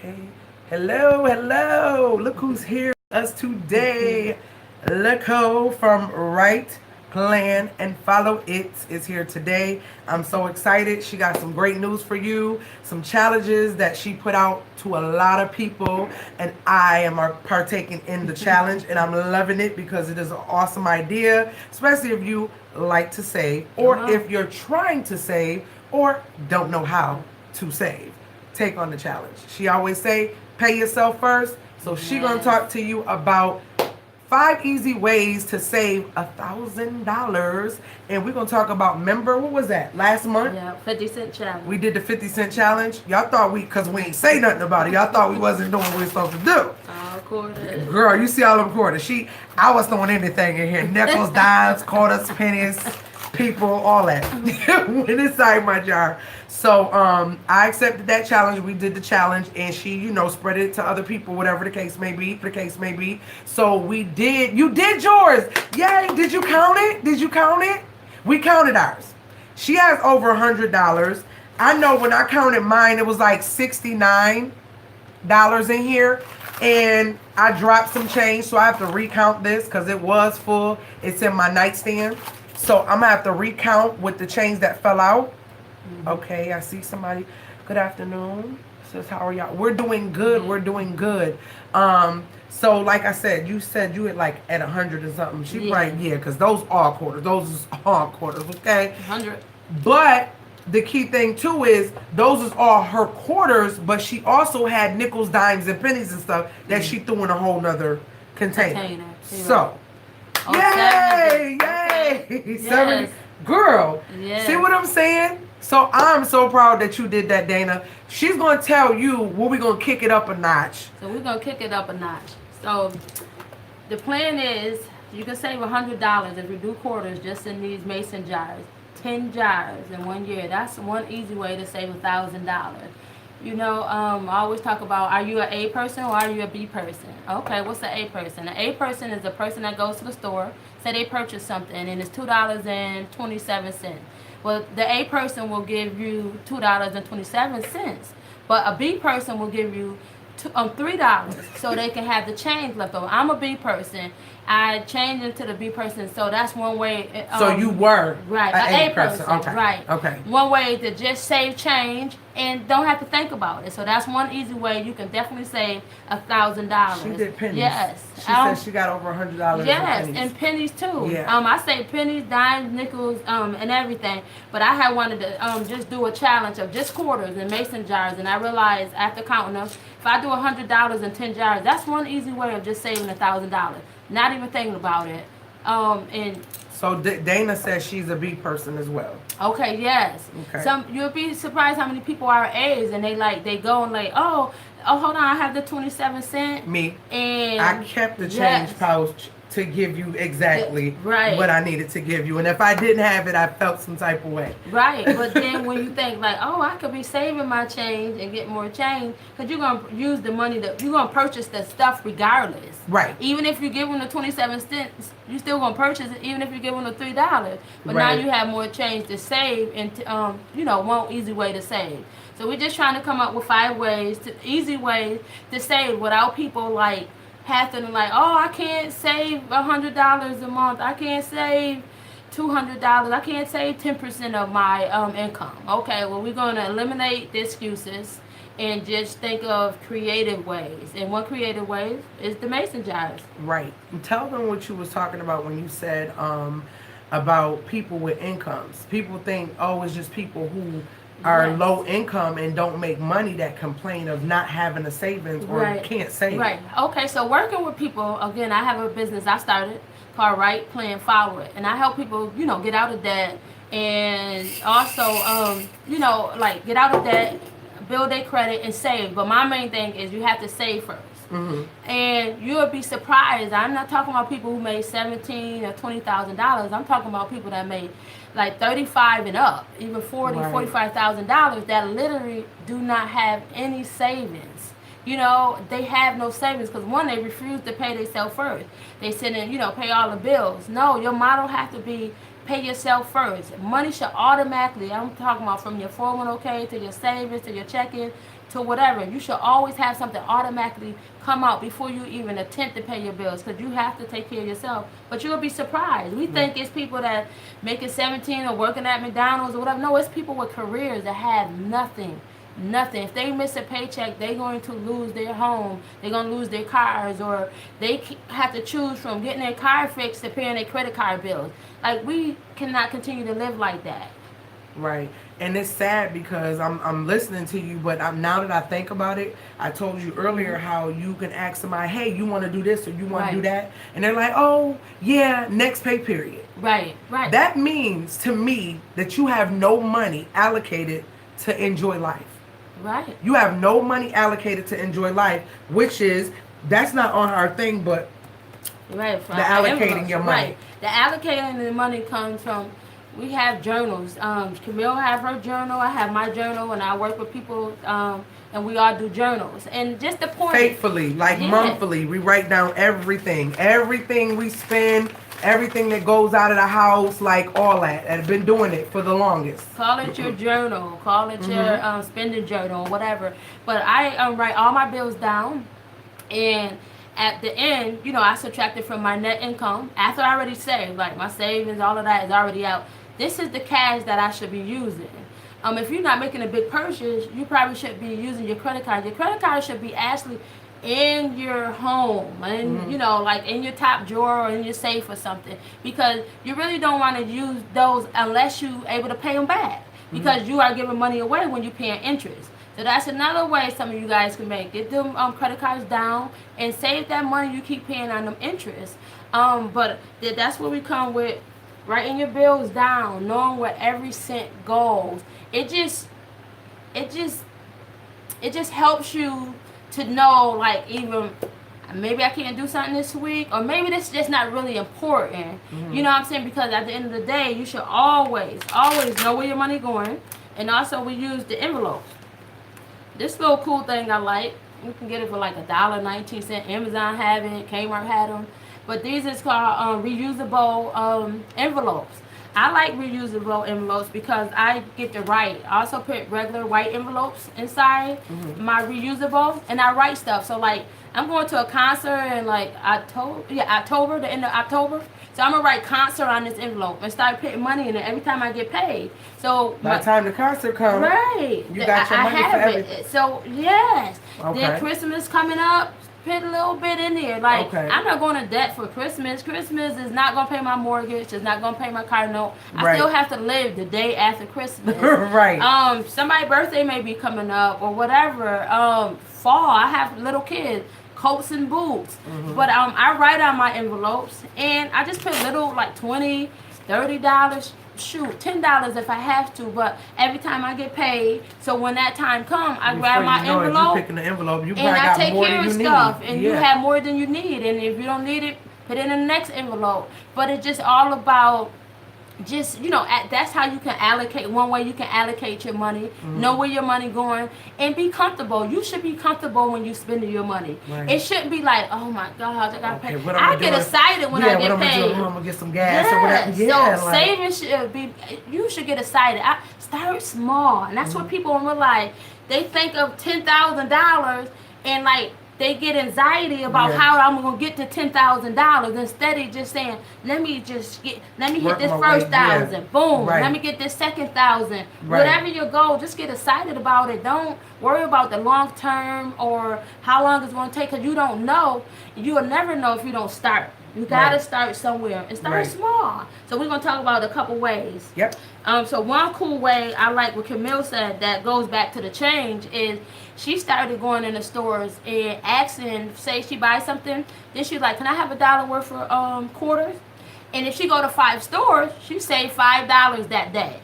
Okay. Hello, hello. Look who's here with us today. Loco from Right Plan and Follow It is here today. I'm so excited. She got some great news for you, some challenges that she put out to a lot of people, and I am partaking in the challenge, and I'm loving it because it is an awesome idea, especially if you like to save, or if you're trying to save, or don't know how to save. Take on the challenge. She always say, pay yourself first. So she gonna talk to you about 5 easy ways to save $1,000, and we're gonna talk about. Remember what was that last month? Yeah, 50 cent challenge. We did the 50 cent challenge. Y'all thought cause we ain't say nothing about it. Y'all thought we wasn't doing what we were supposed to do. All quarters. Girl, you see all them quarters. I was throwing anything in here: nickels, dimes, quarters, pennies, people, all that. Went inside my jar. So I accepted that challenge. We did the challenge, and she, spread it to other people, whatever the case may be. So we did. You did yours. Yay! Did you count it? We counted ours. She has over $100. I know when I counted mine, it was like $69 in here, and I dropped some change, so I have to recount this because it was full. It's in my nightstand, so I'm gonna have to recount with the change that fell out. Okay, I see somebody. Good afternoon. Says, how are y'all? We're doing good. So like I said, you said you had at 100 or something. She right, because those are quarters. Those is all quarters, okay? 100. But the key thing too is those is all her quarters, but she also had nickels, dimes, and pennies and stuff that she threw in a whole nother container. So, yay! Okay. 70. Girl, see what I'm saying? So I'm so proud that you did that, Dana. She's going to tell you we're going to kick it up a notch. So we're going to kick it up a notch. So the plan is you can save $100 if you do quarters just in these mason jars. 10 jars in 1 year. That's one easy way to save $1,000. I always talk about, are you an A person or are you a B person? Okay, what's an A person? An A person is a person that goes to the store, say they purchase something, and it's $2.27. Well, the A person will give you $2.27, but a B person will give you $3 so they can have the change left over. I'm a B person. I changed into the B person, so that's one way. So you were right, an A person. Okay. Right. Okay. One way to just save change and don't have to think about it. So that's one easy way you can definitely save $1,000. She did pennies. Yes. She said she got over $100. Yes, in pennies. and pennies too. Yeah. I say pennies, dimes, nickels, and everything. But I had wanted to just do a challenge of just quarters and mason jars, and I realized after counting them, if I do $100 in 10 jars, that's one easy way of just saving $1,000. Not even thinking about it. And so Dana says she's a B person as well. Okay, yes. Okay. You'll be surprised how many people are A's and they go and oh hold on, I have the 27 cent. Me. And I kept the change pouch to give you exactly what I needed to give you. And if I didn't have it, I felt some type of way. Right. But then when you think I could be saving my change and get more change, because you're going to use the money you're going to purchase the stuff regardless. Right. Even if you give them the 27 cents, you're still going to purchase it, even if you give them the $3. But now you have more change to save and, one easy way to save. So we're just trying to come up with 5 easy ways to save without people have to I can't save $100 a month. I can't save $200. I can't save 10% of my income. Okay, well we're going to eliminate the excuses and just think of creative ways. And one creative way is the mason jars. Right. Tell them what you was talking about when you said about people with incomes. People think, it's just people who are low income and don't make money that complain of not having a savings or can't save. Right. Okay, so working with people, again, I have a business I started called Right Plan Follow It. And I help people, get out of debt and also, get out of debt, build their credit and save. But my main thing is you have to save first. Mm-hmm. And you'll be surprised. I'm not talking about people who made $17,000 or $20,000. I'm talking about people that made $35,000 and up, even $40,000, $45,000 that literally do not have any savings. They have no savings because one, they refuse to pay themselves first. They sit and pay all the bills. No, your motto has to be pay yourself first. Money should automatically, I'm talking about from your 401k to your savings to your checking, to whatever. You should always have something automatically come out before you even attempt to pay your bills, because you have to take care of yourself. But you'll be surprised. We think it's people that making 17 or working at McDonald's or whatever. No, it's people with careers that have nothing. Nothing. If they miss a paycheck, they're going to lose their home. They're going to lose their cars, or they have to choose from getting their car fixed to paying their credit card bills. Like, we cannot continue to live like that. Right. And it's sad because I'm listening to you, but now that I think about it, I told you earlier how you can ask somebody, hey, you want to do this or you want to do that? And they're like, oh, yeah, next pay period. Right. That means to me that you have no money allocated to enjoy life. Right. You have no money allocated to enjoy life, which is, that's not on our thing, but right, the allocating your money. Right. The allocating the money comes from, we have journals. Camille have her journal, I have my journal, and I work with people, and we all do journals. And just the point, faithfully, like monthly, we write down everything we spend, everything that goes out of the house, like all that. I've been doing it for the longest. Call it your journal, call it your spending journal, whatever. But I write all my bills down, and at the end, you know, I subtract it from my net income. After I already saved, like my savings, all of that is already out. This is the cash that I should be using. If you're not making a big purchase, you probably should be using your credit card. Your credit card should be actually in your home, and you know, like in your top drawer or in your safe or something, because you really don't want to use those unless you're able to pay them back, because you are giving money away when you're paying interest. So that's another way some of you guys can make. Get them credit cards down and save that money you keep paying on them interest. But that's where we come with writing your bills down, knowing where every cent goes. It just helps you to know, like, even maybe I can't do something this week, or maybe this is just not really important. You know what I'm saying? Because at the end of the day, you should always know where your money going. And also, we use the envelopes. This little cool thing I like, you can get it for like $1.19. Amazon have it, Kmart had them. But these is called reusable envelopes. I like reusable envelopes because I get to write. I also put regular white envelopes inside my reusable, and I write stuff. So like, I'm going to a concert in like October, the end of October. So I'm gonna write concert on this envelope and start putting money in it every time I get paid. So by the time the concert comes, right, you got your money for everything. So yes, okay. Then Christmas coming up, put a little bit in there. Like, I'm not going to debt for Christmas. Christmas is not going to pay my mortgage. It's not going to pay my car note. I still have to live the day after Christmas. Right. Somebody's birthday may be coming up or whatever. Fall, I have little kids. Coats and boots. But I write on my envelopes, and I just put little, like $20, $30, shoot, $10 if I have to, but every time I get paid, so when that time comes, I grab my envelope, you picking the envelope, you and I take more care than of you stuff, need. and you have more than you need, and if you don't need it, put it in the next envelope. But it's just all about, just, you know, that's how you can allocate. One way you can allocate your money, know where your money going, and be comfortable. You should be comfortable when you spending your money. It shouldn't be like, oh my God, I got to pay. I get excited when I get paid. I'm gonna get some gas or whatever. So saving should be, you should get excited. Start small, and that's what people don't realize. They think of $10,000 and like, they get anxiety about how I'm gonna get to $10,000 instead of just saying, let me hit this first $1,000, boom. Let me get this second $1,000. Whatever your goal, just get excited about it. Don't worry about the long term or how long it's gonna take, because you don't know. You will never know if you don't start. You gotta start somewhere and start small. So we're gonna talk about a couple ways. So one cool way I like what Camille said that goes back to the change is she started going in the stores and asking, say she buys something, then she's like, can I have $1 worth of quarters? And if she go to 5 stores, she save $5 that day.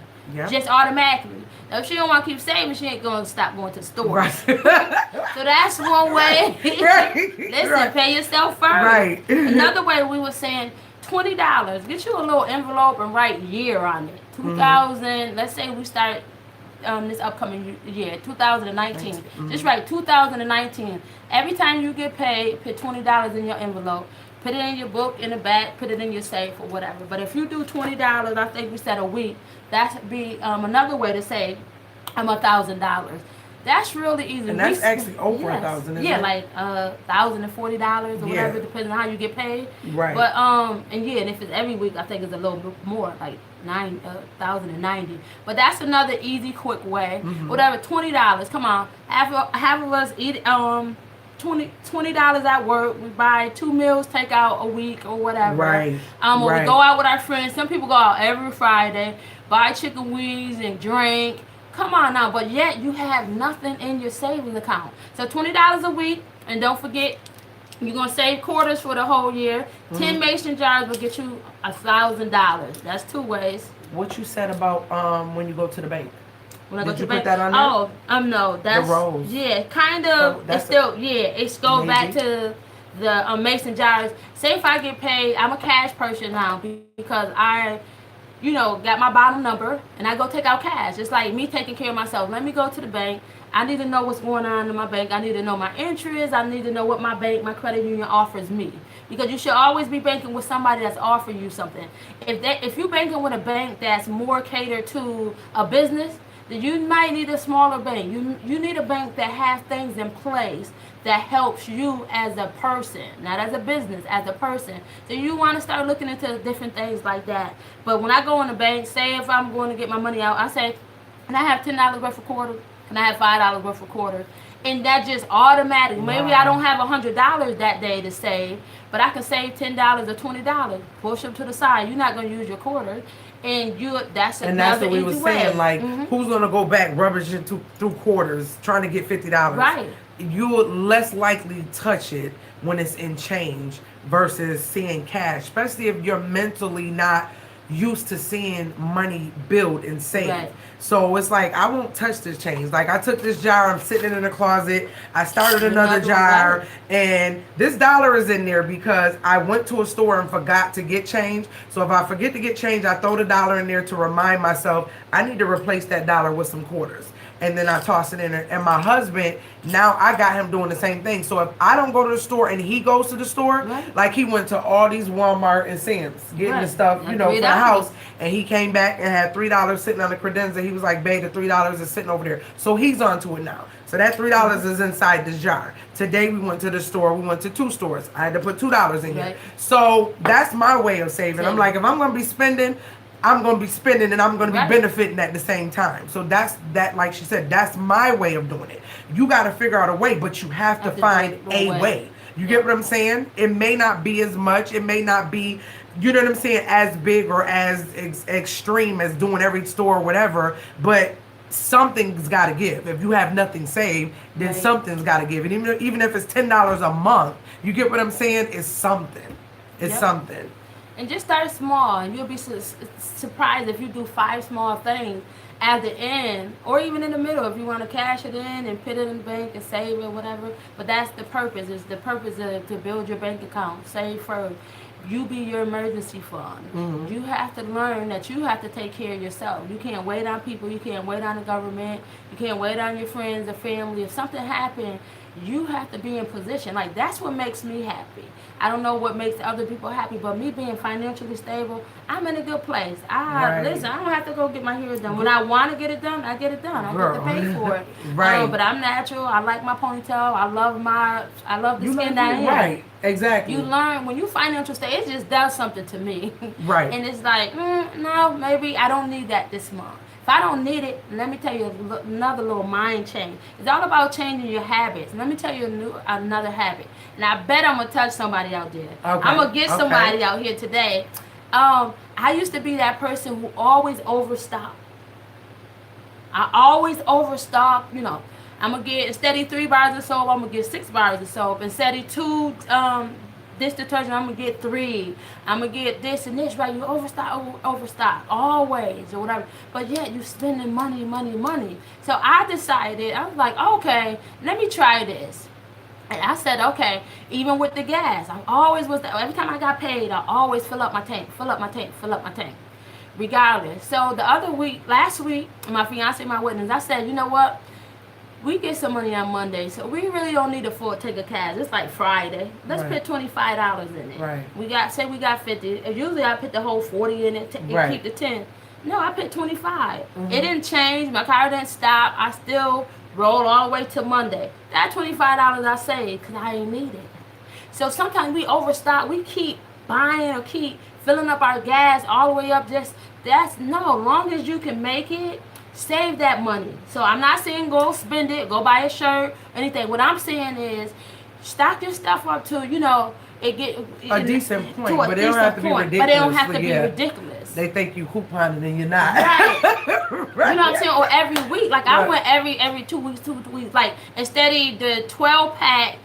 Just automatically. Now, if she don't want to keep saving, she ain't going to stop going to stores. So that's one way. Listen, pay yourself first. Another way, we were saying $20. Get you a little envelope and write year on it. 2000, let's say we start this upcoming year, 2019. Just write 2019. Every time you get paid, put $20 in your envelope. Put it in your book, in the back, put it in your safe or whatever. But if you do $20, I think we said a week, that'd be another way to say $1,000. That's really easy. And that's actually over $1,000, isn't yeah, it? like $1,040 or whatever, depending on how you get paid. Right. But and yeah, and if it's every week, I think it's a little bit more, like 1,090. But that's another easy, quick way. Whatever, $20. Come on, half of us eat $20 at work. We buy 2 meals, take out a week or whatever. Right. Or we go out with our friends. Some people go out every Friday, buy chicken wings and drink. Come on now, but yet you have nothing in your savings account. So $20 a week, and don't forget, you're gonna save quarters for the whole year. 10 mason jars will get you $1,000. That's 2 ways. What you said about when you go to the bank? When I Did go to you the put bank, that on there? no, that's the rolls. Yeah, kind of. So it's still it goes back to the mason jars. Say if I get paid, I'm a cash person now because I, got my bottom number and I go take out cash. It's like me taking care of myself. Let me go to the bank. I need to know what's going on in my bank. I need to know my interest. I need to know what my credit union offers me. Because you should always be banking with somebody that's offering you something. If you're banking with a bank that's more catered to a business, then you might need a smaller bank. You need a bank that has things in place that helps you as a person, not as a business, as a person. So you want to start looking into different things like that. But when I go in the bank, say if I'm going to get my money out, I say, can I have $10 worth of quarters? Can I have $5 worth of quarters? And that just automatic. Maybe I don't have $100 that day to save, but I can save $10 or $20. Push them to the side. You're not going to use your quarters. And that's what we were saying. Like, who's gonna go back rubbishing through quarters trying to get $50? Right. You're less likely to touch it when it's in change versus seeing cash, especially if you're mentally not used to seeing money build and save. Right. So it's like, I won't touch this change. Like, I took this jar, I'm sitting in the closet, I started another jar, and this dollar is in there because I went to a store and forgot to get change. So if I forget to get change, I throw the dollar in there to remind myself I need to replace that dollar with some quarters. And then I toss it in there. And my husband, now I got him doing the same thing. So if I don't go to the store and he goes to the store, like he went to all these Walmart and Sam's getting the stuff, for the house. And he came back and had $3 sitting on the credenza. He was like, babe, the $3 is sitting over there. So he's onto it now. So that $3 is inside this jar. Today we went to the store. We went to 2 stores. I had to put $2 in here. So that's my way of saving. I'm like, if I'm going to be spending, I'm going to be spending and I'm going to be benefiting at the same time. So that's like she said, that's my way of doing it. You got to figure out a way, but you have to find a way. You get what I'm saying? It may not be as much. It may not be, you know what I'm saying, as big or as extreme as doing every store or whatever, but something's got to give. If you have nothing saved, then something's got to give. And even if it's $10 a month, you get what I'm saying? It's something. It's something. And just start small, and you'll be surprised if you do 5 small things at the end, or even in the middle, if you want to cash it in and put it in the bank and save it, whatever. But that's the purpose. It's the purpose to build your bank account. Save first. You be your emergency fund. You have to learn that you have to take care of yourself. You can't wait on people. You can't wait on the government. You can't wait on your friends or family. If something happened, you have to be in position. Like, that's what makes me happy. I don't know what makes other people happy, but me being financially stable, I'm in a good place. Listen, I don't have to go get my hair done. When I want to get it done, I get it done. I get to pay for it. But I'm natural. I like my ponytail. I love the skin down here. Right, exactly. You learn when you financial stable, it just does something to me. Right. And it's like, no, maybe I don't need that this month. If I don't need it, let me tell you another little mind change. It's all about changing your habits. Let me tell you another habit. And I bet I'm going to touch somebody out there. Okay. I'm going to get somebody out here today. I used to be that person who always overstocked. I always overstock, I'm going to get, instead of 3 bars of soap, I'm going to get 6 bars of soap. Instead of 2 this detergent, I'm going to get 3. I'm going to get this and this, right? You overstock, always, or whatever. But yet, you spending money. So I decided, I was like, okay, let me try this. And I said, okay, even with the gas, I always was, every time I got paid, I always fill up my tank. Regardless. So last week, my fiance, my witness, I said, you know what? We get some money on Monday, so we really don't need to take a cash. It's like Friday. Let's put $25 in it. Right. We got 50. Usually I put the whole 40 in it and keep the 10. No, I put 25. It didn't change. My car didn't stop. I still roll all the way to Monday. That $25 I saved because I ain't need it. So sometimes we overstock. We keep buying or keep filling up our gas all the way up. Long as you can make it, save that money. So I'm not saying go spend it, go buy a shirt, anything. What I'm saying is stock your stuff up to, it get a decent point, to a but they don't have to be point, ridiculous. but they don't have to be ridiculous. They think you couponing and you're not. Right. Right. You know what I'm saying? Or every week. Like I went every 2 weeks, 2 weeks. Like instead of the 12-pack,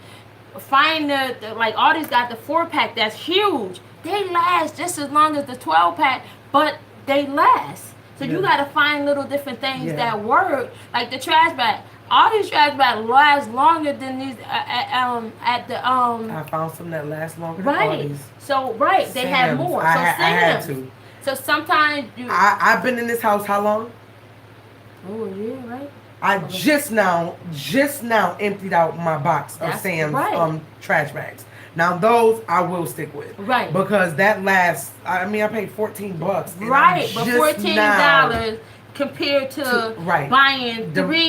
find the like all these got the 4-pack that's huge. They last just as long as the 12-pack, but they last. So you got to find little different things that work, like the trash bag. All these trash bags last longer than these at the I found some that last longer than all these. So they have more. So I had to. So sometimes I've been in this house how long? Oh yeah, right. I just now emptied out my box of Sam's trash bags. Now those I will stick with. Right. Because that lasts, I paid $14. Right, but $14 compared to buying 3,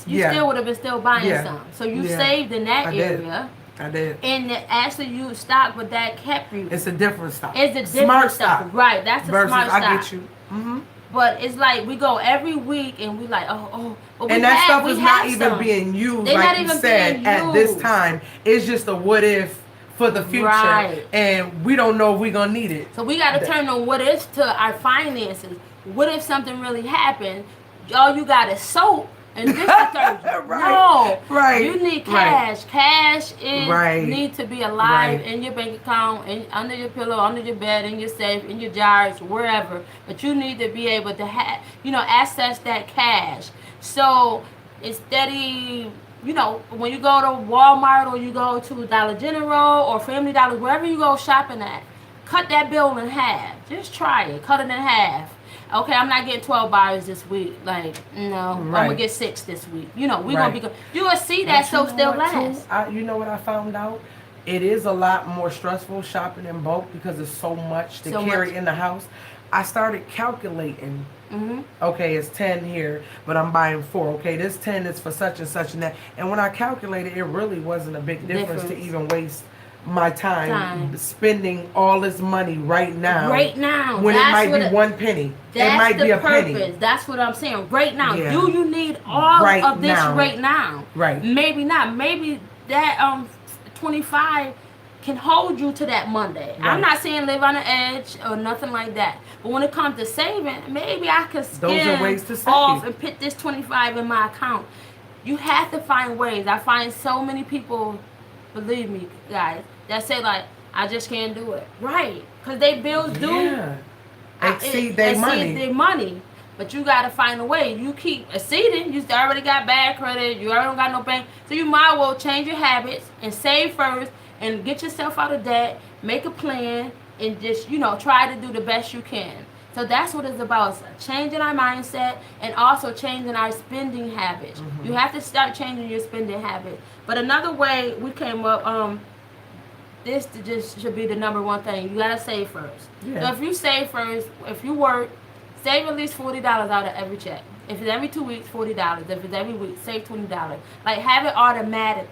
you still would have been still buying some. So you saved in that area. I did. And actually you stock, but that kept you. It's a different stock. It's a different smart stock. Right, that's a versus smart stock. I get you. Mm-hmm. But it's like we go every week and we like, but and that stuff is not even being used, like you said, at this time. It's just a what if for the future. Right. And we don't know if we're going to need it. So we got to turn the what ifs to our finances. What if something really happened? All you got is soap and dish detergent. No. Right. You need cash. Cash needs to be alive in your bank account, under your pillow, under your bed, in your safe, in your jars, wherever. But you need to be able to access that cash. So instead of, when you go to Walmart or you go to Dollar General or Family Dollar, wherever you go shopping at, cut that bill in half. Just try it. Cut it in half. Okay, I'm not getting 12 bars this week. Like, no, I'm going to get 6 this week. We're going to be good. You will see that so still last. You know what I found out? It is a lot more stressful shopping in bulk because there's so much to carry in the house. I started calculating. Mm-hmm. Okay, it's 10 here, but I'm buying 4. Okay, this 10 is for such and such and that. And when I calculated, it really wasn't a big difference to even waste my time spending all this money right now. Right now. When it might be 1 penny. It might be a penny. That's what I'm saying. Right now. Yeah. Do you need all of this right now? Right. Maybe not. Maybe that 25 can hold you to that Monday. Right. I'm not saying live on the edge or nothing like that. But when it comes to saving, maybe I could skim off and put this 25 in my account. You have to find ways. I find so many people, believe me, guys, that say like, I just can't do it. Right. Because they bills do exceed their money. But you got to find a way. You keep exceeding. You already got bad credit. You already don't got no bank. So you might as well change your habits and save first and get yourself out of debt. Make a plan and just, try to do the best you can. So that's what it's about. Changing our mindset and also changing our spending habits. Mm-hmm. You have to start changing your spending habits. But another way we came up, this just should be the number one thing. You gotta save first. Yeah. So if you save first, if you work, save at least $40 out of every check. If it's every 2 weeks, $40. If it's every week, save $20. Like have it automatic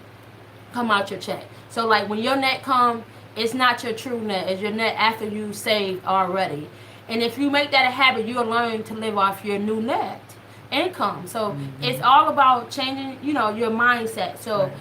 come out your check. So like when your net come, it's not your true net. It's your net after you saved already. And if you make that a habit, you'll learn to live off your new net income. So it's all about changing, your mindset. So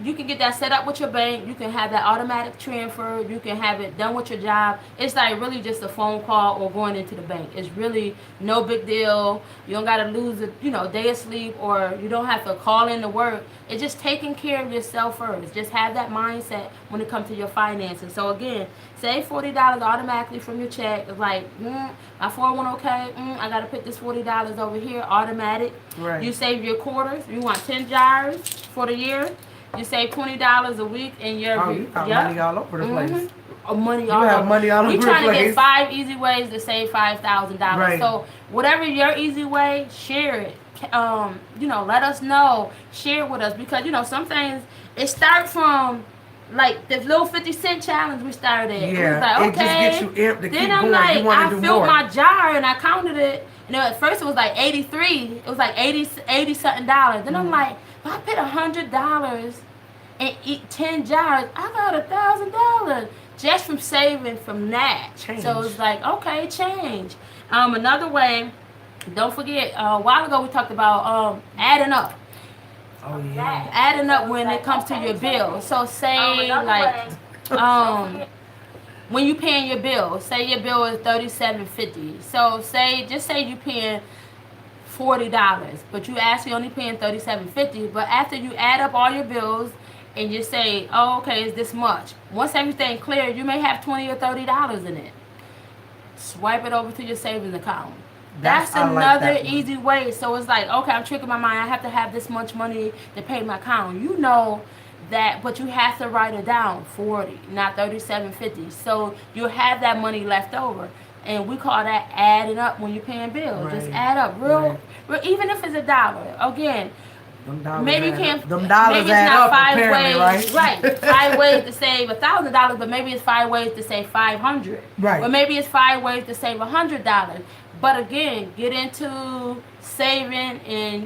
you can get that set up with your bank. You can have that automatic transfer. You can have it done with your job. It's like really just a phone call or going into the bank. It's really no big deal. You don't got to lose a day of sleep, or you don't have to call in to work. It's just taking care of yourself first. Just have that mindset when it comes to your finances. So again, save $40 automatically from your check. It's like, my 401k, I got to put this $40 over here, automatic. Right. You save your quarters. You want 10 jars for the year. You save $20 a week in your you got money all over the place. Money all over. Money all over the place. We're trying to get 5 easy ways to save $5,000. Right. So whatever your easy way, share it. Let us know. Share with us, because some things it starts from like the little 50-cent challenge we started. Yeah. It was like, okay. It just gets you amped to then keep I'm going. like, I filled my jar and I counted it. And at first it was like 83. It was like 80 something dollars. Then I'm like, if I paid $100 and eat 10 jars, I got $1,000 just from saving from that. Change. So it's like, okay, change. Another way, don't forget, a while ago we talked about adding up. Oh yeah. Adding up when it comes to your bill. So say like when you paying your bill, say your bill is $37.50. So just say you paying $40, but you actually only paying $37.50. But after you add up all your bills and you say, oh, okay, it's this much. Once everything clear, you may have $20 or $30 in it. Swipe it over to your savings account. That's another easy way. So it's like, okay, I'm tricking my mind. I have to have this much money to pay my account. You know that, but you have to write it down, 40, not $37.50. So you'll have that money left over. And we call that adding up when you're paying bills. Right. Just add up, real, even if it's $1. Again, maybe you can't. Them dollars maybe it's add not up, 5 apparently, ways, right? 5 ways to save $1,000, but maybe it's 5 ways to save $500. Right. Or maybe it's 5 ways to save $100. But again, get into saving and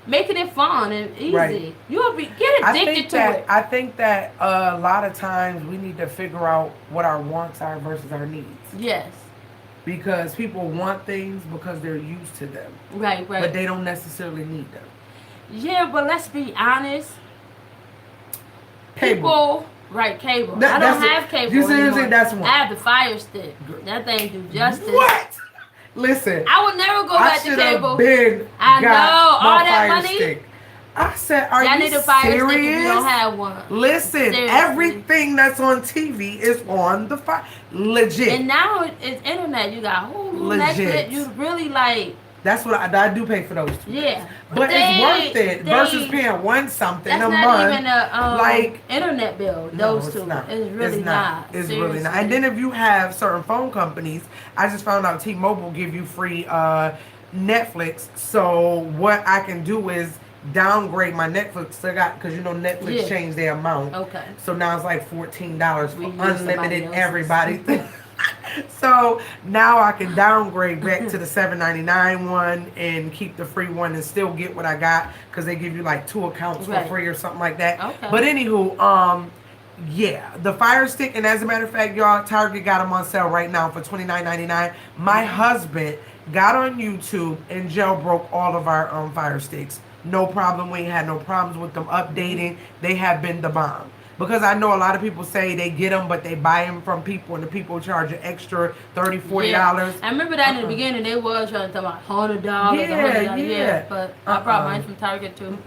making it fun and easy. Right. You'll get addicted to it. I think that a lot of times we need to figure out what our wants are versus our needs. Yes. Because people want things because they're used to them. Right. But they don't necessarily need them. Yeah, but let's be honest. Cable. Cable. I don't have cable anymore. That's one. I have the Fire Stick. That thing do justice. What? Listen. I would never go back to cable. I know. All that Fire money. Stick. I said, are you need a Fire serious? Stick if you don't have one. Listen, Seriously. everything that's on TV is on the Fire. Legit. And now it's internet. You got Hulu, Legit. Netflix. You really like. That's what I do pay for those two. Yeah. But it's worth it versus paying one something a month. That's not even a internet bill. Those two. It's really not. It's really not. And then if you have certain phone companies, I just found out T-Mobile give you free Netflix. So what I can do is downgrade my Netflix. Because Netflix changed their amount. Okay. So now it's like $14 for unlimited everybody. So now I can downgrade back to the $7.99 one and keep the free one and still get what I got because they give you like 2 accounts for free or something like that. Okay. But anywho, yeah, the Fire Stick, and as a matter of fact, y'all, Target got them on sale right now for $29.99. My husband got on YouTube and jailbroke all of our Fire Sticks. No problem. We ain't had no problems with them updating. They have been the bomb. Because I know a lot of people say they get them, but they buy them from people, and the people charge an extra $30, $40. Yeah. I remember that in the beginning, they was trying to talk about $100. Yeah. But I brought mine from Target too.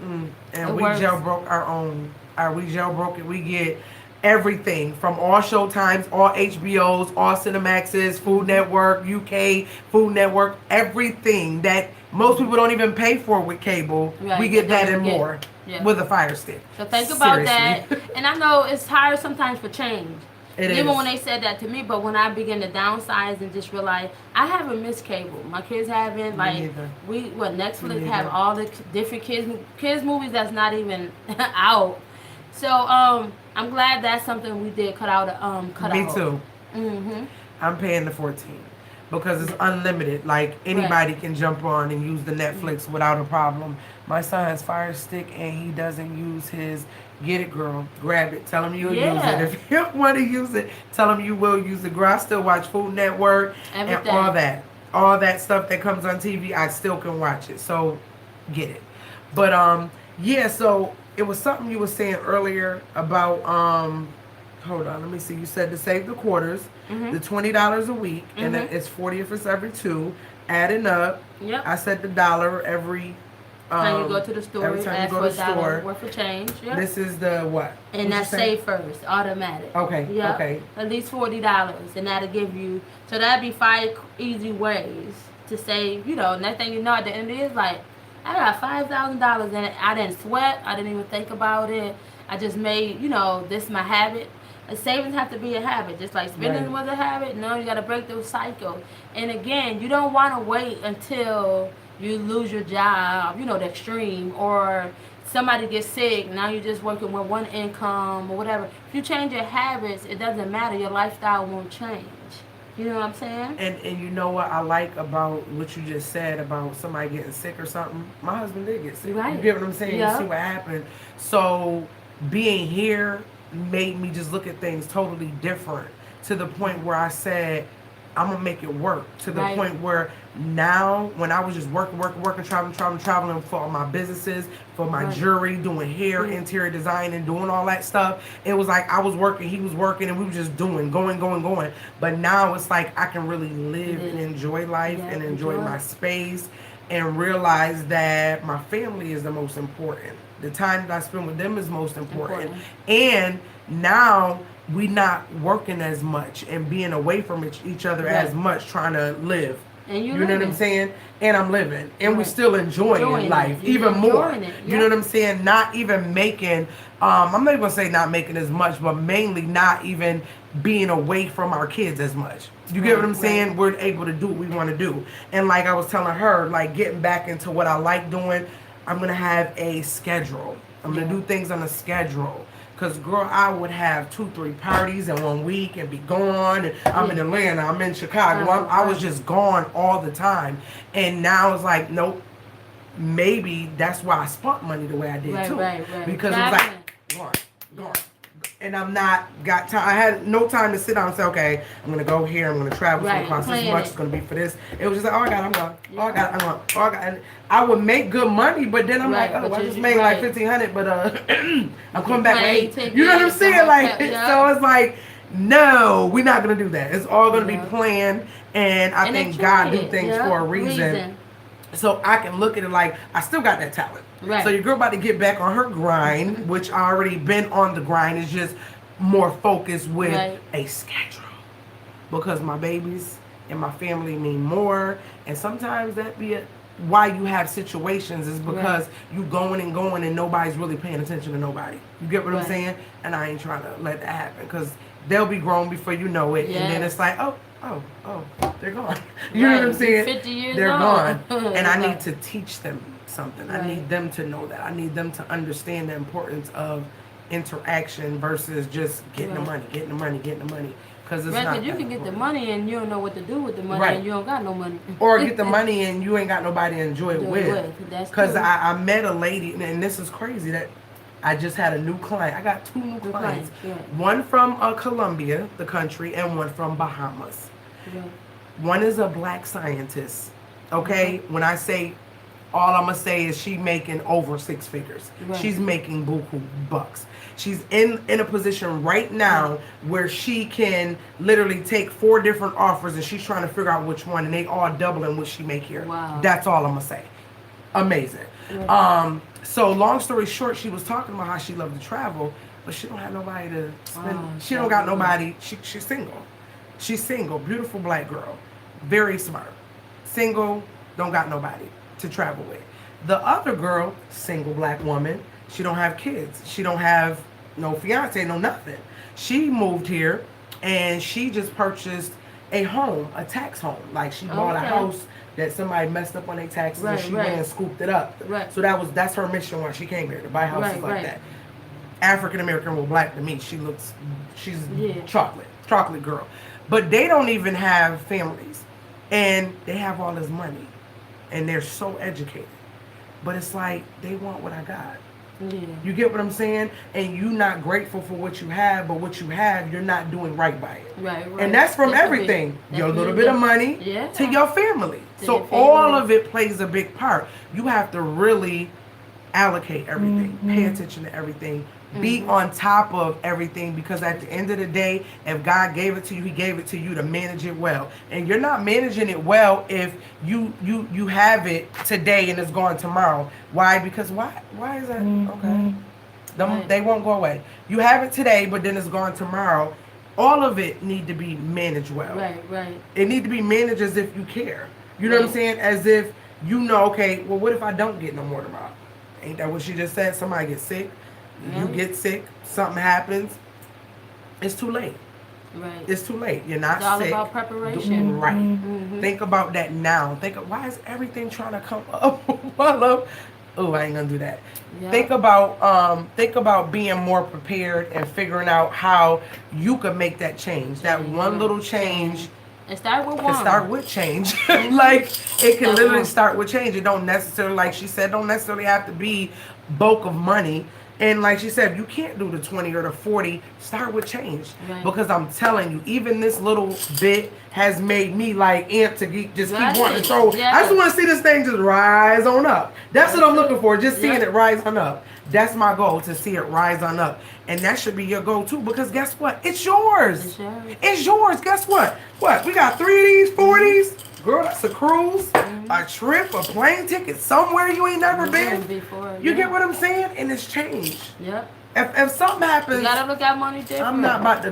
And we jailbroke our own. We jailbroke it. We get everything from all Showtimes, all HBOs, all Cinemaxes, Food Network, UK, Food Network, everything that most people don't even pay for with cable. Right. We get that and more. Yeah. With a Fire Stick. So think about that. And I know it's hard sometimes for change. Even when they said that to me, but when I begin to downsize and just realize I haven't missed cable. My kids haven't. Netflix have all the different kids movies that's not even out. So I'm glad that's something we did cut out. Me too. I'm paying the $14 because it's unlimited. Like anybody can jump on and use the Netflix without a problem. My son has Fire Stick and he doesn't use his. Get it, girl. Grab it. Tell him you'll use it. If you don't want to use it, tell him you will use it. Girl, I still watch Food Network and all that. All that stuff that comes on TV, I still can watch it. So get it. But so it was something you were saying earlier about hold on, let me see. You said to save the quarters, the $20 a week, and it's 40 if it's every 2, adding up. Yep. I said the dollar every time you go to the store, every time you go to the store, worth of change. Yep. This is the what? And that's save first, automatic. Okay. Yep. Okay. At least $40, and that'll give you. So that'd be 5 easy ways to save. Next thing you know, at the end of it is like, I got $5,000, and I didn't sweat. I didn't even think about it. I just made this my habit. Savings have to be a habit, just like spending was a habit. No, you got to break the cycle. And again, you don't want to wait until you lose your job, the extreme, or somebody gets sick. Now you're just working with one income or whatever. If you change your habits, it doesn't matter. Your lifestyle won't change. You know what I'm saying? And you know what I like about what you just said about somebody getting sick or something? My husband did get sick. Right. You get what I'm saying? Yeah. You see what happened. So being here made me just look at things totally different to the point where I said, I'm gonna make it work. To the Right. point where now, when I was just working, traveling for my businesses, for my Right. jewelry, doing hair, interior design, and doing all that stuff, it was like I was working, he was working, and we were just going. But now it's like I can really live and enjoy life Yeah, and enjoy enjoy my it. space, and realize that my family is the most important. The time that I spend with them is most important. And now we not working as much and being away from each other Right. as much, trying to live. And You know what I'm living. saying? And I'm living. And we Right. still enjoying Enjoying life it. You're even more. enjoying it. You know what I'm saying? Not even making, I'm not even going to say not making as much, but mainly not even being away from our kids as much. You get what I'm Right, saying? right. We're able to do what we want to do. And like I was telling her, like getting back into what I like doing, I'm going to have a schedule. I'm going to do things on a schedule. Because, girl, I would have 2-3 parties in 1 week and be gone. And I'm in Atlanta. I'm in Chicago. I was just gone all the time. And now it's like, nope. Maybe that's why I spent money the way I did, too. Right. Because it was like, gone. And I'm not got time. I had no time to sit down and say, okay, I'm going to go here. I'm going to travel. It's going to cost this much. It's going to be for this. It was just like, oh, I got it. I'm going. Oh, I got it. I'm going. Oh, I got it. And I would make good money, but then I'm like, oh, I just made like $1,500, but I'm coming back with 8. You know what I'm saying? Like, so it's like, no, we're not going to do that. It's all going to be planned. And I think God do things for a reason. So I can look at it like I still got that talent. Right. So your girl about to get back on her grind, which I already been on the grind. It's just more focused with a schedule. Because my babies and my family mean more. And sometimes that be why you have situations is because you going and nobody's really paying attention to nobody. You get what I'm saying? And I ain't trying to let that happen. Because they'll be grown before you know it. And then it's like, oh, they're gone. You know what I'm saying? 50 years they're old. gone. And I need to teach them something. I need them to know that. I need them to understand the importance of interaction versus just getting the money. Because it's not you can get the money and you don't know what to do with the money and you don't got no money. Or get the money and you ain't got nobody to enjoy it with. Because I met a lady, and this is crazy, that I just had a new client. I got 2 new clients. One from Colombia, the country, and one from Bahamas. One is a black scientist. Okay? When I say, all I'm going to say is she making over 6 figures. She's making buku bucks. She's in a position right now where she can literally take 4 different offers and she's trying to figure out which one, and they all doubling what she make here. Wow. That's all I'm going to say. Amazing. So long story short, she was talking about how she loved to travel, but she don't have nobody to spend. She don't got nobody. She's single. She's single. Beautiful black girl. Very smart. Single. Don't got nobody to travel with. The other girl, single black woman, she don't have kids. She don't have no fiance, no nothing. She moved here and she just purchased a home, a tax home. Like she bought a house that somebody messed up on their taxes and she went and scooped it up. So that's her mission when she came here, to buy houses like that. African American or black to me, she's chocolate girl. But they don't even have families. And they have all this money. And they're so educated. But it's like they want what I got. You get what I'm saying? And you not grateful for what you have, but what you have, you're not doing right by it. And that's from everything. Your little bit of money to your family. So all of it plays a big part. You have to really allocate everything. Pay attention to everything. Be on top of everything, because at the end of the day, if God gave it to you, he gave it to you to manage it well. And you're not managing it well if you have it today and it's gone tomorrow. Why? Because why is that? Okay. They won't go away. You have it today, but then it's gone tomorrow. All of it need to be managed well. It need to be managed as if you care. You know what I'm saying? As if you know, okay, well, what if I don't get no more tomorrow? Ain't that what she just said? Somebody gets sick. You get sick, something happens, it's too late. It's too late. You're not sick. It's all about preparation. Think about that now. Why is everything trying to come up? Oh, I ain't gonna do that. Think about being more prepared and figuring out how you could make that change. That one little change And start with can one. start with change. Like it can Start literally one. start with change. It don't necessarily, like she said, don't necessarily have to be bulk of money. And like she said, you can't do the 20 or the 40. Start with change. Right. Because I'm telling you, even this little bit has made me like amp to just keep wanting to throw. Yes. I just want to see this thing just rise on up. That's what I'm looking for. Just seeing it rise on up. That's my goal, to see it rise on up. And that should be your goal too, because guess what? It's yours. It's yours. It's yours. Guess what? What? We got 3 of these, 4 of these. Girl, that's a cruise, a trip, a plane ticket somewhere you ain't never been. Before, You get what I'm saying? And it's changed. Yep. If something happens, You gotta look at money different. I'm not about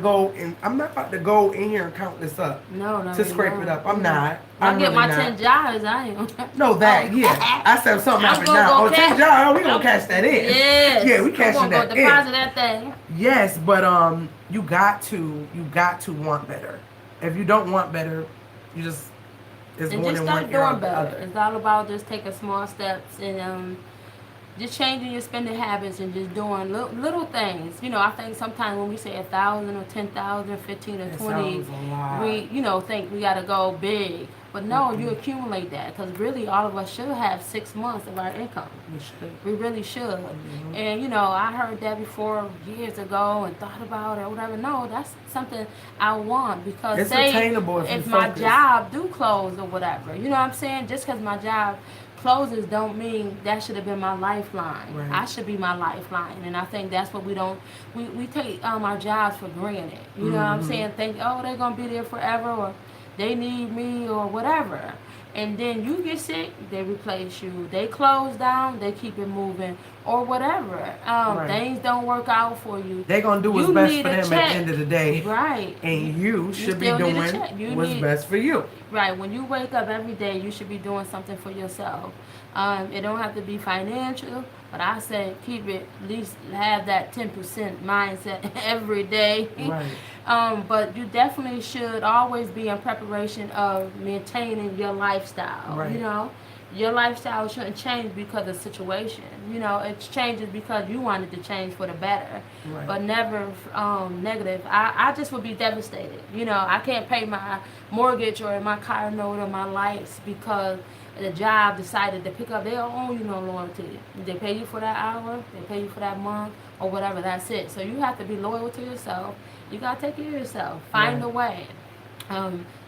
to go in here and count this up. No. To scrape it up. I'm not. I'll get really my not. 10 jars. I ain't. No, that, yeah. I said if something I'm happens gonna now. go Oh, 10 jars, we gonna cash that in. Yes. Yeah, we cashing that Go in. deposit that thing. Yes, but you got to want better. If you don't want better, you just it's And going just in start one ear out doing the better. other. It's all about just taking small steps and just changing your spending habits and just doing little things. You know, I think sometimes when we say 1,000 or 10,000, 15 or It 20, sounds a lot. we think we gotta go big. But no, you accumulate that, because really all of us should have 6 months of our income. We should. We really should. And, you know, I heard that before years ago and thought about it or whatever. No, that's something I want, because It's say attainable if you my focus. job do close or whatever, you know what I'm saying? Just because my job closes don't mean that should have been my lifeline. Right. I should be my lifeline. And I think that's what we take our jobs for granted. You know what I'm saying? Think, oh, they're going to be there forever, or they need me or whatever. And then you get sick, they replace you. They close down, they keep it moving, or whatever. Right. Things don't work out for you. They're going to do what's You best need for a them at the check. end of the day. Right. And you should be still need a doing check. You what's need- best for you. Right. When you wake up every day, you should be doing something for yourself. It don't have to be financial, but I say keep it, at least have that 10% mindset every day. Right. But you definitely should always be in preparation of maintaining your lifestyle. Right. You know, your lifestyle shouldn't change because of situation. You know, it changes because you want it to change for the better, Right. but never negative. I just would be devastated. You know, I can't pay my mortgage or my car note or my lights because the job decided to pick up. They don't owe you no loyalty. They pay you for that hour, they pay you for that month, or whatever. That's it. So you have to be loyal to yourself. You gotta take care of yourself. Find Right. a way.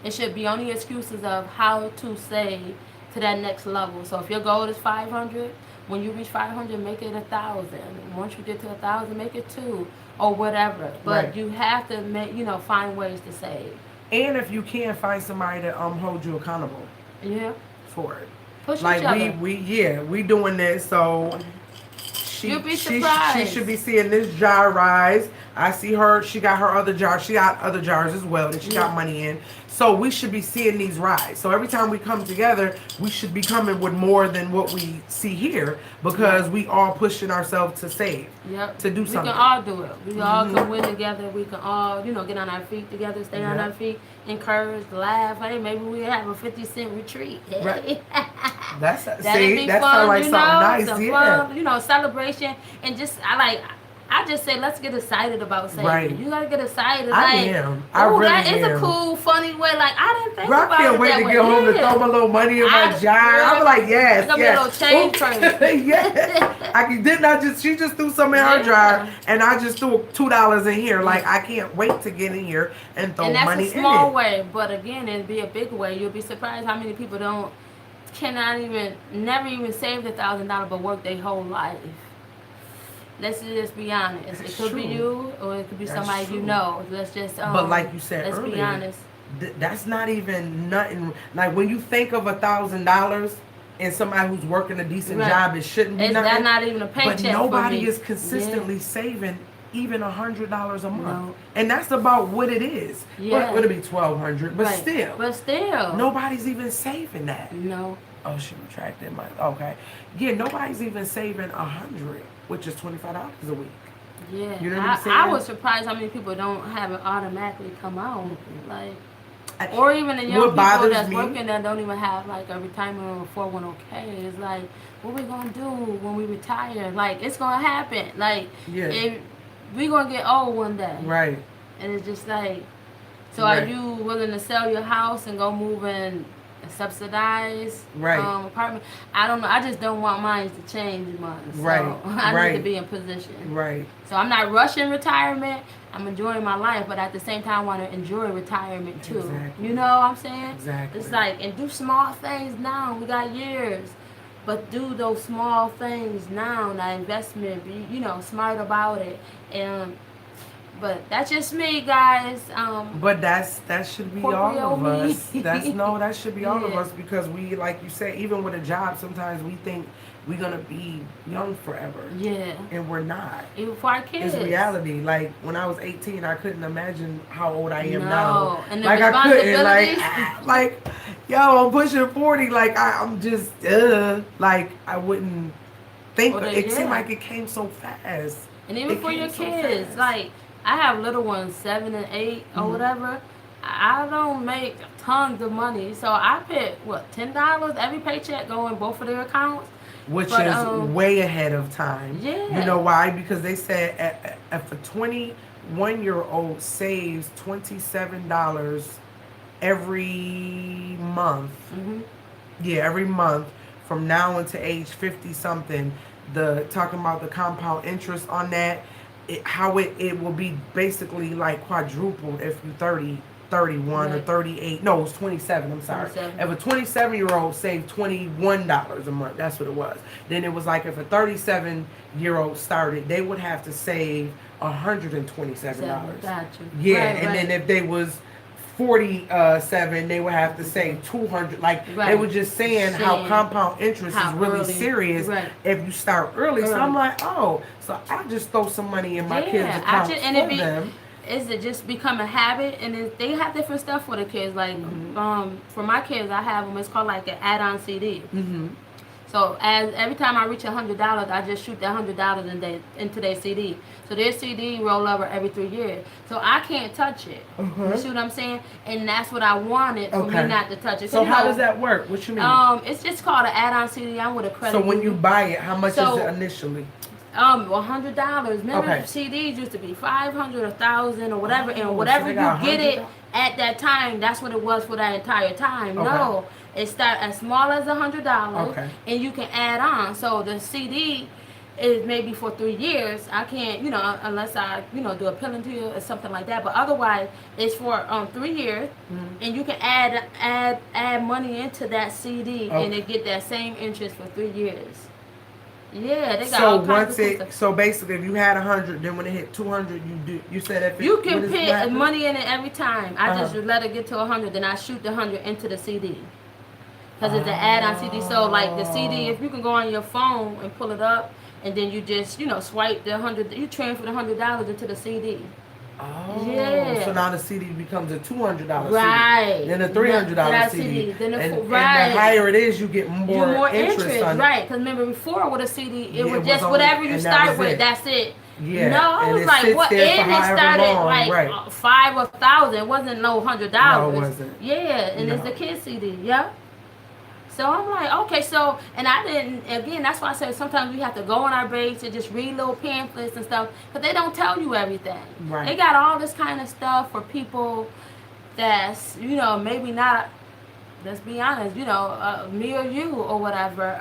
It should be only excuses of how to save to that next level. So if your goal is 500, when you reach 500, make it 1,000. Once you get to 1,000, make it 2 or whatever. But Right. you have to find ways to save. And if you can, find somebody to hold you accountable Yeah. for it. Push Like each other. we doing this, so You'll be she surprised. should be seeing this jar rise. I see her. She got her other jar. She got other jars as well that she got money in. So we should be seeing these rise. So every time we come together, we should be coming with more than what we see here, because we all pushing ourselves to save. Yep. To do something. We can all do it. We all can win together. We can all, get on our feet together, stay on Yep. our feet, encourage, laugh. Hey, maybe we have a 50-cent retreat. Right. That's That'd see, be that fun, sounds like something nice. some Yeah. fun, celebration, and just I just say let's get excited about saving. Right. You gotta get excited. I am. I really that is am. a cool, funny way. Like I didn't think Bro, I about can't it wait that to way. get home to Yeah. throw my little money in my jar. I'm like, yes, It's gonna be a little change for you. Yeah. She just threw some in her Yeah. jar, and I just threw $2 in here. Like, I can't wait to get in here and throw And that's money a small in it. way, but again, it'd be a big way. You'll be surprised how many people never even saved $1,000, but work their whole life. Let's just be honest. That's It could be true. you, or it could be That's somebody you true. know. Let's just But like you said let's earlier, be honest. That's not even nothing. Like, when you think of $1,000 and somebody who's working a decent Right. job, it shouldn't be It's nothing. not even a paycheck. But nobody for me. is consistently saving even $100 a month, No. and that's about what it is. Yeah. But it'll be $1,200, but Right. still, But still. nobody's even saving that. No. Oh, she retracted my. Okay, yeah, nobody's even saving 100, which is $25 a week. Yeah. You know what I'm I saying? was surprised how many people don't have it automatically come out. Like, I- or even the young What people bothers that's me- working that don't even have like a retirement or 401k. It's like, what we gonna do when we retire? Like, it's gonna happen. Like, Yeah. we gonna get old one day. Right. And it's just like, So are you willing to sell your house and go move in a subsidized apartment? I don't know. I just don't want mine to change much. So I need to be in position. Right. So I'm not rushing retirement. I'm enjoying my life, but at the same time, I want to enjoy retirement too. Exactly. You know what I'm saying? Exactly. It's like, and do small things now. We got years. But do those small things now, that investment, be, smart about it. And but that's just me, guys. But that should be all of us. That should be all of us, because we, like you say, even with a job, sometimes we think we're gonna be young forever. Yeah. And we're not. Even for our kids. It's reality. Like when I was 18, I couldn't imagine how old I am now. And the like I couldn't. Like yo, I'm pushing 40. Like I'm just like I wouldn't think. It seemed like it came so fast. And even for your kids, like. I have little ones, 7 and 8 or whatever. I don't make tons of money, so I put $10 every paycheck go in both of their accounts, which is way ahead of time. Yeah, you know why? Because they said if a 21-year-old saves $27 every month. Yeah, every month from now until age 50 something. Talking about the compound interest on that. It will be basically like quadrupled if you're 30, 31 or 38. No, it's 27. I'm sorry. 27. If a 27-year-old saved $21 a month, that's what it was. Then it was like if a 37-year-old started, they would have to save $127. Gotcha. Yeah, then if they was 47, they would have to save 200. Like they were just saying how compound interest is really serious if you start early. So I'm like, so I just throw some money in my kids' accounts for them. Is it just become a habit? And they have different stuff for the kids. Like for my kids, I have them. It's called like an add-on CD. So every time I reach $100, I just shoot that $100 into their CD. So their CD roll over every 3 years. So I can't touch it. You see what I'm saying? And that's what I wanted for me not to touch it. So how does that work? What you mean? It's just called an add-on CD. I'm with a credit. So when you buy it, how much is it initially? $100. Remember, CDs used to be $500, $1,000, or whatever, and whatever you get it at that time, that's what it was for that entire time. No, it starts as small as $100, and you can add on. So the CD is maybe for 3 years. I can't, unless I, do a penalty or something like that. But otherwise, it's for 3 years, and you can add money into that CD, and it get that same interest for 3 years. Yeah, they got all kinds of stuff. So basically, if you had 100, then when it hit 200, you said if you can put money in it every time. I just let it get to 100, then I shoot the 100 into the CD. Because it's an add-on CD. So like the CD, if you can go on your phone and pull it up, and then you just swipe the 100, you transfer the $100 into the CD. Oh, yeah. So now the CD becomes a $200 right. CD, then a $300 CD. Then and the higher it is, you get more interest on it. Right, because remember before with a CD, it was just whatever you start with, that's it. Yeah. No, I was like, what? And it started like 5 or 1,000. It wasn't no $100. No, it wasn't. Yeah, and it's the kid CD. Yeah. So I'm like, okay, so, and I didn't, again, that's why I said sometimes we have to go on our base and just read little pamphlets and stuff, but they don't tell you everything. Right. They got all this kind of stuff for people that's, maybe not, let's be honest, me or you or whatever.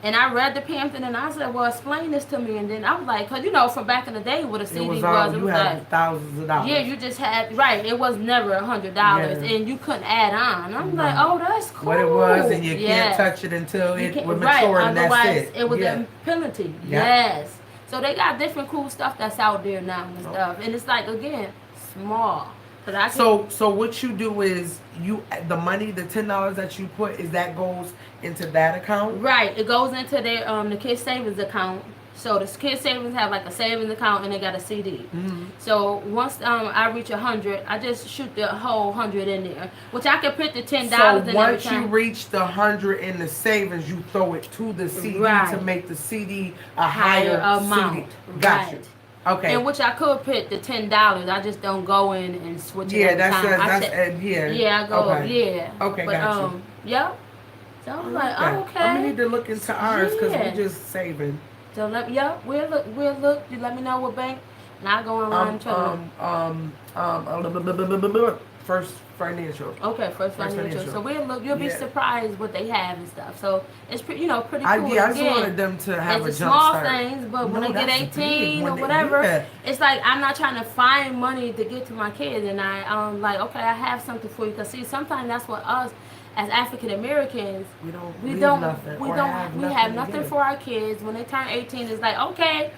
And I read the pamphlet and I said, well, explain this to me. And then I was like, because, from back in the day what a CD was like thousands of dollars. Yeah, you just had, it was never $100 and you couldn't add on. I'm like, oh, that's cool. What it was, and you can't touch it until it would mature, and that's it. It was a penalty. Yeah. Yes. So they got different cool stuff that's out there now and stuff. And it's like, again, small. So what you do is the money, the $10 that you put, that goes into that account? Right. It goes into their the kids savings account. So the kids savings have like a savings account and they got a CD. So once I reach 100, I just shoot the whole 100 in there, which I can put the $10 in every time. So once you reach the 100 in the savings, you throw it to the CD to make the CD a higher amount. CD. Gotcha. Right. Okay. And which I could put the $10. I just don't go in and switch it. Yeah, Yeah, I go. Okay. Yeah. Okay, gotcha. Yep. So I'm like, okay. I'm gonna need to look into ours because we're just saving. So we'll look. You let me know what bank, and I go online and try First Financial. Okay, First First Financial. Financial. So you'll be Yeah. surprised what they have and stuff. So it's pretty, pretty I cool. just Again, wanted them to have a it's the jump small start. things, but when No, they get that's 18 big. or When they- whatever, yeah. it's like I'm not trying to find money to get to my kids, and I'm like, okay, I have something for you. Cause see, sometimes that's what us as African Americans We don't. we leave don't Nothing, we or don't have we nothing have to nothing give. for our kids when they turn 18. It's like, okay,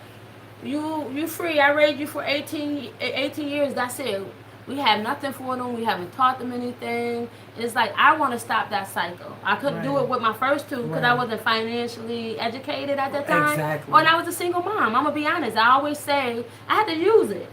you free. I raised you for 18 years. That's it. We have nothing for them. We haven't taught them anything. It's like I want to stop that cycle. I couldn't do Right. it with my first two because I Right. wasn't financially educated at that time. Exactly. Or and I was a single mom. I'm gonna be honest. I always say I had to use it.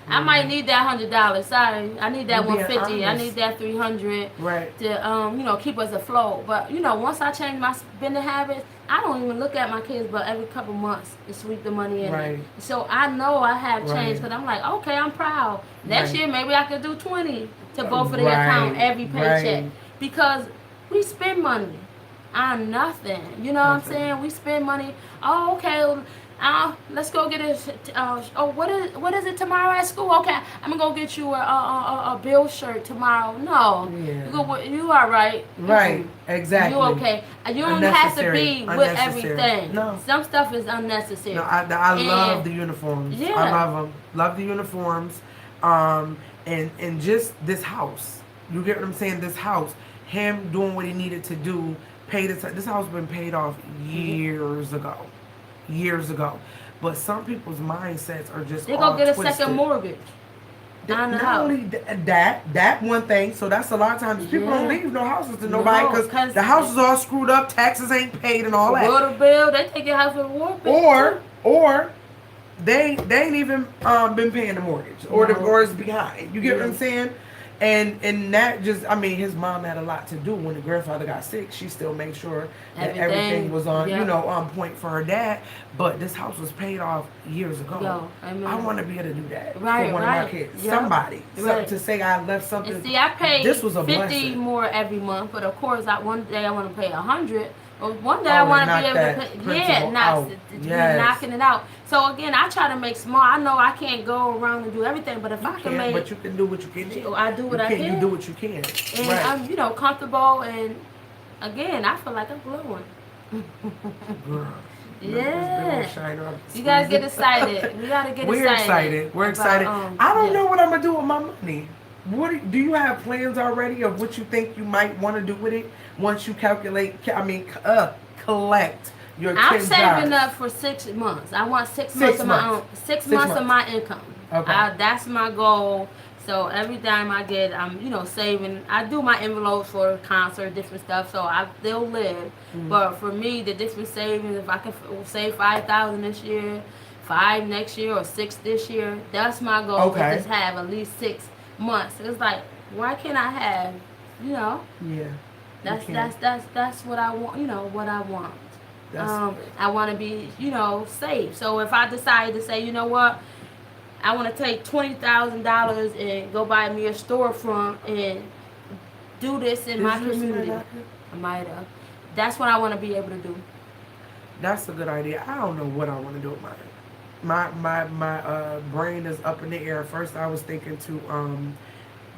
I might need that $100. Sorry, I need that You being 150. I honest. need that 300 Right. to keep us afloat. But once I change my spending habits, I don't even look at my kids but every couple months to sweep the money in. Right. So I know I have Right. changed because I'm like, okay, I'm proud. Next Right. year maybe I could do 20 to both of the Right. account every paycheck Right. because we spend money on nothing. You know what I'm Nothing. saying? We spend money. Oh, okay. Let's go get it. What is it tomorrow at school? Okay, I'm gonna go get you a Bill shirt tomorrow. No, Yeah. you are right. Right. Exactly. You okay? You don't have to Unnecessary. be with Unnecessary. everything. No. Some stuff is unnecessary. No, I And- love the uniforms. Yeah. I love them. Love the uniforms. And just this house. You get what I'm saying? This house. Him doing what he needed to do. This house been paid off years ago. Years ago. But some people's mindsets are just They all go get a twisted. second mortgage. On the Not house. only that one thing. So that's a lot of times people don't Yeah. leave no houses to nobody No, because 'cause the house is all screwed up. Taxes ain't paid and all that. Water bill, they take your house with a water bill. Or they ain't even been paying the mortgage or No. or it's behind. You get what I'm Yeah. saying? And that just his mom had a lot to do when the grandfather got sick. She still made sure that everything was on yeah. on point for her dad. But this house was paid off years ago. Yo, amen. I want to be able to do that Right, for one of my right. kids. Yeah. Somebody Right. to say I left something. And see, I pay This was a 50 blessing. more every month, but of course, one day I want to pay 100. Or one day I Oh, want to knock be able that to pay. principal Yeah, out. Yes. knocking it out. So again, I try to make small. I know I can't go around and do everything, but if I can make, but you can do what you can do. I do what I can. You do what you can. And Right. I'm comfortable, and again, I feel like I'm glowing. Girl. Yeah. Shiner up. You gotta get excited. We gotta get We're excited. We're about, excited. I don't yeah. know what I'm gonna do with my money. Do you have plans already of what you think you might want to do with it once you collect your 10 I'm saving jars? up for 6 months. I want 6 months of my own. 6 months of my income. Okay. That's my goal. So every time I get, I'm saving. I do my envelopes for concert, different stuff. So I still live. Mm-hmm. But for me, the different savings, if I can save 5,000 this year, 5 next year, or 6 this year, that's my goal. Okay. To just have at least 6 months. It's like, why can't I have, Yeah. That's what I want. What I want. That's I want to be, safe. So if I decide to say, you know what, I want to take $20,000 and go buy me a storefront and do this in my community, I might have. That's what I want to be able to do. That's a good idea. I don't know what I want to do with mine. My brain is up in the air. First, I was thinking to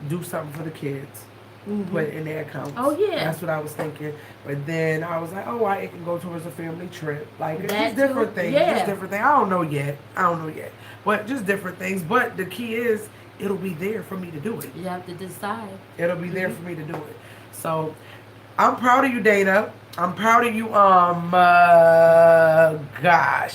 do something for the kids. Mm-hmm. Put in their accounts. Oh, yeah. That's what I was thinking. But then I was like, it can go towards a family trip. Like, it's That just different too. things. Yeah. Just different things. I don't know yet. But just different things. But the key is, it'll be there for me to do it. You have to decide. It'll be there for me to do it. So, I'm proud of you, Dana. I'm proud of you,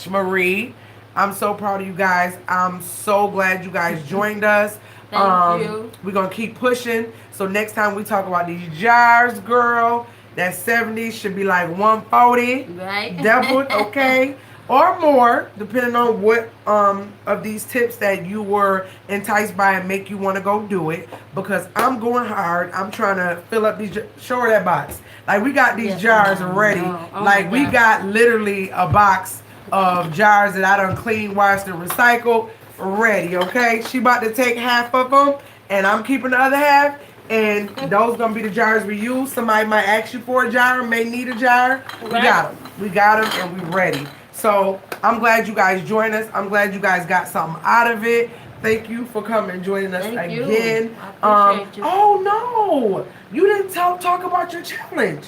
Marie. I'm so proud of you guys. I'm so glad you guys joined us. Thank you. We're going to keep pushing. So next time we talk about these jars, girl, that 70 should be like 140. Right. Doubled, okay? Or more, depending on what of these tips that you were enticed by and make you want to go do it. Because I'm going hard. I'm trying to fill up these. Show her that box. Like, we got these jars ready. Oh, like, we got literally a box of jars that I done clean, washed, and recycled ready, okay? She about to take half of them, and I'm keeping the other half. And those gonna be the jars we use. Somebody might ask you for a jar, may need a jar. We got them. We got them, and we ready. So I'm glad you guys joined us. I'm glad you guys got something out of it. Thank you for coming and joining us Thank you. again. I appreciate you. Oh no, you didn't talk about your challenge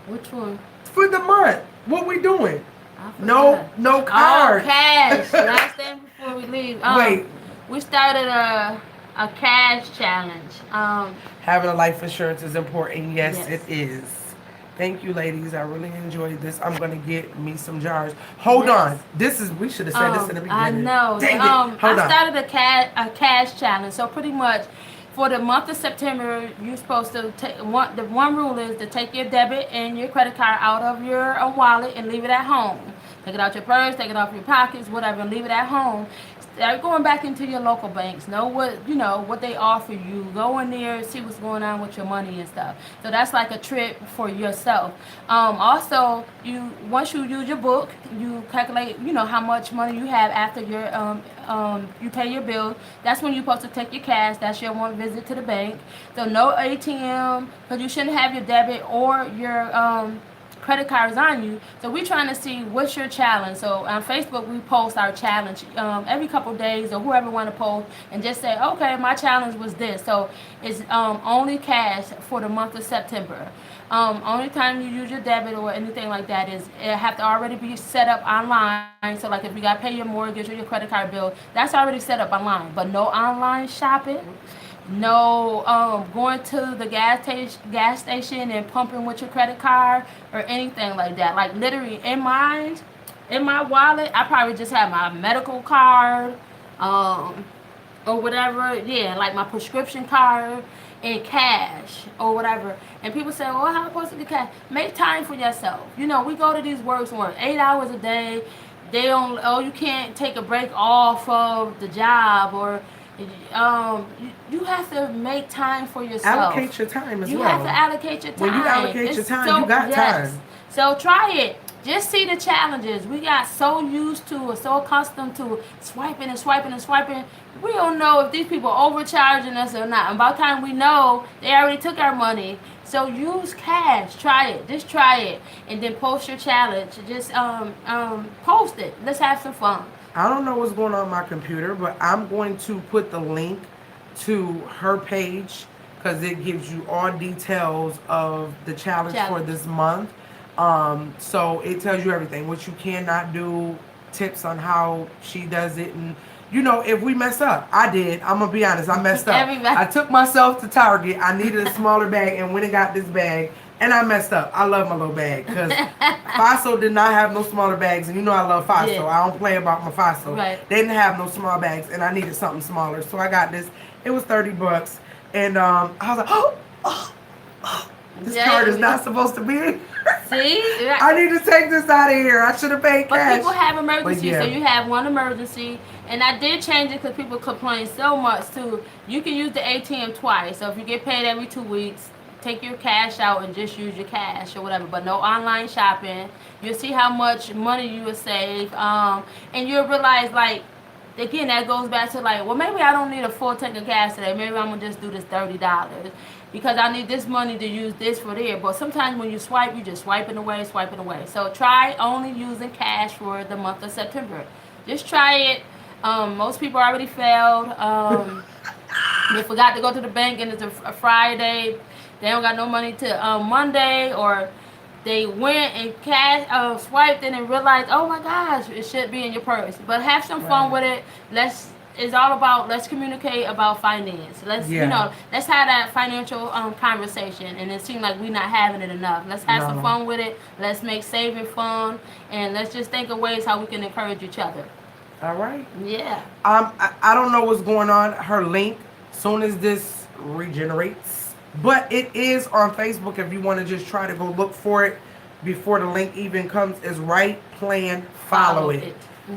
Which one? for the month. What we doing? I forgot. No card. Oh, cash. Last thing before we leave. Wait. We started a cash challenge. Having a life insurance is important. Yes, Yes. it is. Thank you, ladies. I really enjoyed this. I'm gonna get me some jars. Hold Yes. on. We should have said this in the beginning. I know. Dang it. I Hold on. started a cash challenge. So pretty much for the month of September, you're supposed to take the one rule is to take your debit and your credit card out of your wallet and leave it at home. Take it out your purse, take it off your pockets, whatever, and leave it at home. Start going back into your local banks. Know what they offer you. Go in there, see what's going on with your money and stuff. So that's like a trip for yourself. Also, once you use your book, you calculate how much money you have after you pay your bill. That's when you're supposed to take your cash. That's your one visit to the bank. So no ATM, because you shouldn't have your debit or your credit cards on you. So we're trying to see what's your challenge. So on Facebook we post our challenge every couple days, or whoever want to post, and just say, okay, my challenge was this. So it's only cash for the month of September. Only time you use your debit or anything like that is it have to already be set up online. So like if you got to pay your mortgage or your credit card bill, that's already set up online. But no online shopping. No going to the gas station and pumping with your credit card or anything like that. Like literally in my wallet, I probably just have my medical card, or whatever. Yeah, like my prescription card and cash or whatever. And people say, well, how am I supposed to get cash? Make time for yourself. We go to these works and work 8 hours a day. You can't take a break off of the job, or you have to make time for yourself. Allocate your time as well. You have to allocate your time. When you allocate your time, you got time. So try it. Just see the challenges. We got so used to or so accustomed to swiping and swiping and swiping. We don't know if these people are overcharging us or not. And by the time we know, they already took our money. So use cash. Try it. Just try it. And then post your challenge. Just post it. Let's have some fun. I don't know what's going on my computer, but I'm going to put the link to her page because it gives you all details of the challenge for this month. So it tells you everything, what you cannot do, tips on how she does it, and if we mess up. I did. I'm gonna be honest. I messed up. I took myself to Target. I needed a smaller bag and went and got this bag. And I messed up. I love my little bag because Faso did not have no smaller bags. And I love Faso. Yeah. I don't play about my Faso. Right. They didn't have no small bags, and I needed something smaller. So I got this. It was $30. And I was like, this card is not supposed to be in. See? I need to take this out of here. I should have paid cash. But people have emergencies, yeah. So you have one emergency. And I did change it because people complain so much too. You can use the ATM twice. So if you get paid every 2 weeks, take your cash out and just use your cash or whatever, but no online shopping. You'll see how much money you will save, and you'll realize, like, again, that goes back to like, well, maybe I don't need a full tank of gas today. Maybe I'm gonna just do this $30 because I need this money to use this for there. But sometimes when you swipe, you just swiping away. So try only using cash for the month of September. Just try it. Most people already failed. They forgot to go to the bank and it's a Friday. They don't got no money to Monday, or they went and swiped it and realized, oh my gosh, it should be in your purse. But have some fun with it. It's all about, let's communicate about finance. Let's let's have that financial conversation. And it seems like we're not having it enough. Let's have some fun with it. Let's make saving fun, and let's just think of ways how we can encourage each other. All right. Yeah. I don't know what's going on. Her link, soon as this regenerates. But it is on Facebook if you want to just try to go look for it before the link even comes. Is Right Plan Follow It.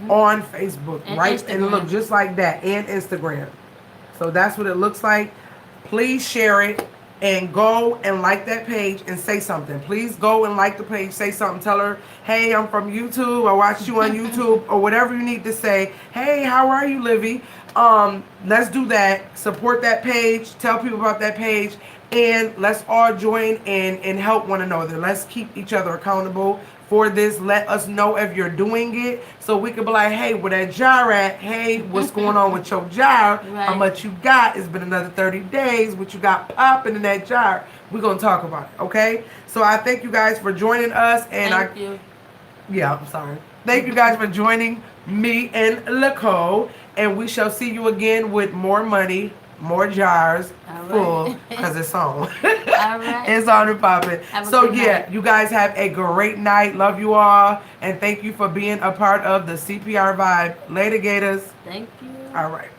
On Facebook. And right? Instagram. And look just like that. And Instagram. So that's what it looks like. Please share it and go and like that page and say something. Please go and like the page. Say something. Tell her, hey, I'm from YouTube. I watched you on YouTube, or whatever you need to say. Hey, how are you, Livy? Let's do that. Support that page. Tell people about that page. And let's all join and help one another. Let's keep each other accountable for this. Let us know if you're doing it, so we could be like, hey, where that jar at? Hey, what's going on with your jar? How much you got? It's been another 30 days. What you got popping in that jar? We're going to talk about it, okay? So I thank you guys for joining us. And Thank you. Yeah, I'm sorry. Thank you guys for joining me and Nicole. And we shall see you again with more money, more jars full, because it's on. All right. It's on and popping. So yeah, night. you guys have a great night. Love you all. And thank you for being a part of the CPR vibe. Later, Gators. Thank you. All right.